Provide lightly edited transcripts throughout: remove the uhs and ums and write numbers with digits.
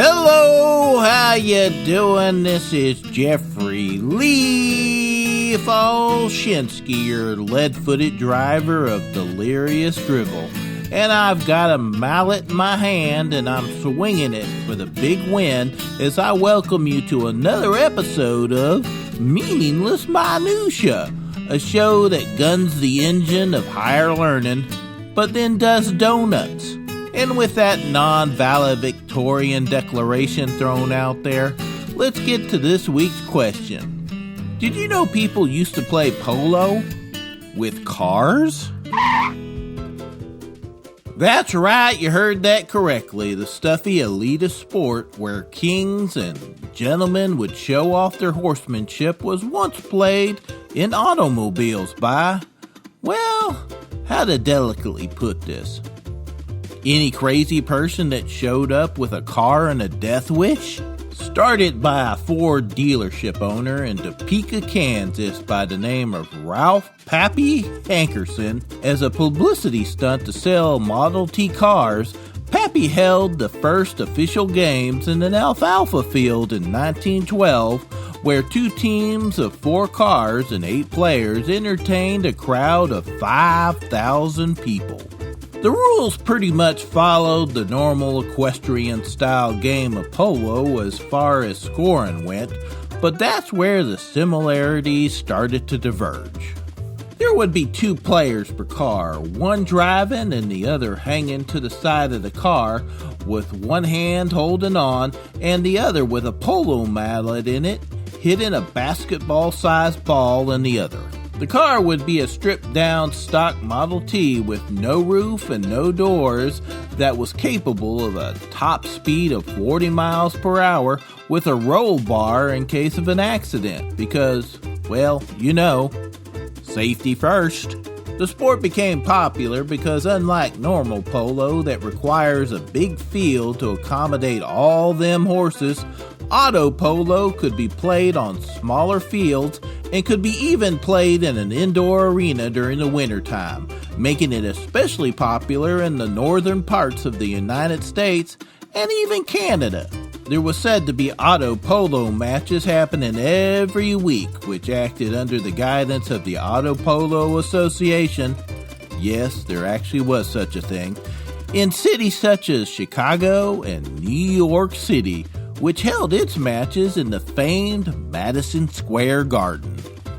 Hello, how you doing? This is Jeffrey Lee Folschinsky, your lead-footed driver of delirious drivel. And I've got a mallet in my hand and I'm swinging it for the big win as I welcome you to another episode of Meaningless Minutia, a show that guns the engine of higher learning, but then does donuts. And with that non-valedictorian declaration thrown out there, let's get to this week's question. Did you know people used to play polo with cars? That's right, you heard that correctly. The stuffy elitist sport where kings and gentlemen would show off their horsemanship was once played in automobiles by, well, how to delicately put this? Any crazy person that showed up with a car and a death wish? Started by a Ford dealership owner in Topeka, Kansas by the name of Ralph Pappy Hankerson as a publicity stunt to sell Model T cars, Pappy held the first official games in an alfalfa field in 1912 where two teams of 4 cars and 8 players entertained a crowd of 5,000 people. The rules pretty much followed the normal equestrian-style game of polo as far as scoring went, but that's where the similarities started to diverge. There would be 2 players per car, one driving and the other hanging to the side of the car with one hand holding on and the other with a polo mallet in it, hitting a basketball-sized ball in the other. The car would be a stripped-down stock Model T with no roof and no doors that was capable of a top speed of 40 miles per hour with a roll bar in case of an accident because, well, you know, safety first. The sport became popular because unlike normal polo that requires a big field to accommodate all them horses, auto-polo could be played on smaller fields and could be even played in an indoor arena during the wintertime, making it especially popular in the northern parts of the United States and even Canada. There was said to be auto-polo matches happening every week, which acted under the guidance of the Auto-Polo Association. Yes, there actually was such a thing. In cities such as Chicago and New York City, which held its matches in the famed Madison Square Garden.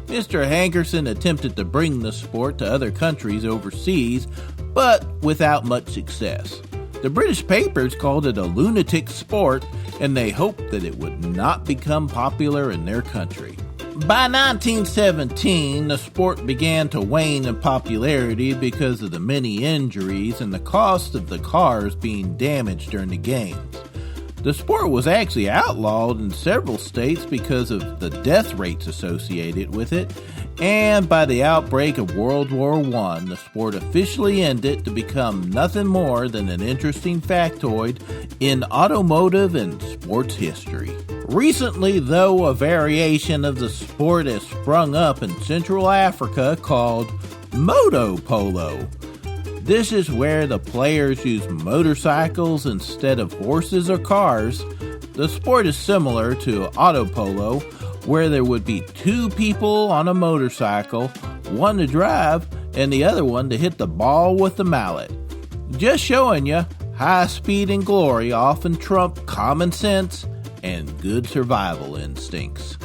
Mr. Hankerson attempted to bring the sport to other countries overseas, but without much success. The British papers called it a lunatic sport, and they hoped that it would not become popular in their country. By 1917, the sport began to wane in popularity because of the many injuries and the cost of the cars being damaged during the games. The sport was actually outlawed in several states because of the death rates associated with it, and by the outbreak of World War I, the sport officially ended to become nothing more than an interesting factoid in automotive and sports history. Recently, though, a variation of the sport has sprung up in Central Africa called moto polo. This is where the players use motorcycles instead of horses or cars. The sport is similar to auto polo, where there would be 2 people on a motorcycle, one to drive and the other one to hit the ball with the mallet. Just showing you, high speed and glory often trump common sense and good survival instincts.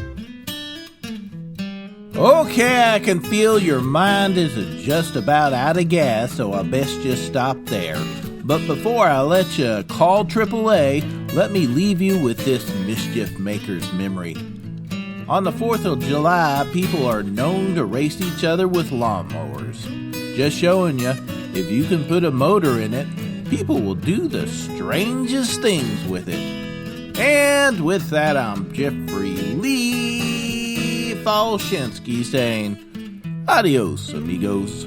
Okay, I can feel your mind is just about out of gas, so I best just stop there. But before I let you call AAA, let me leave you with this mischief maker's memory. On the 4th of July, people are known to race each other with lawnmowers. Just showing you, if you can put a motor in it, people will do the strangest things with it. And with that, I'm Jeffrey Lee Folschinsky saying, adios, amigos.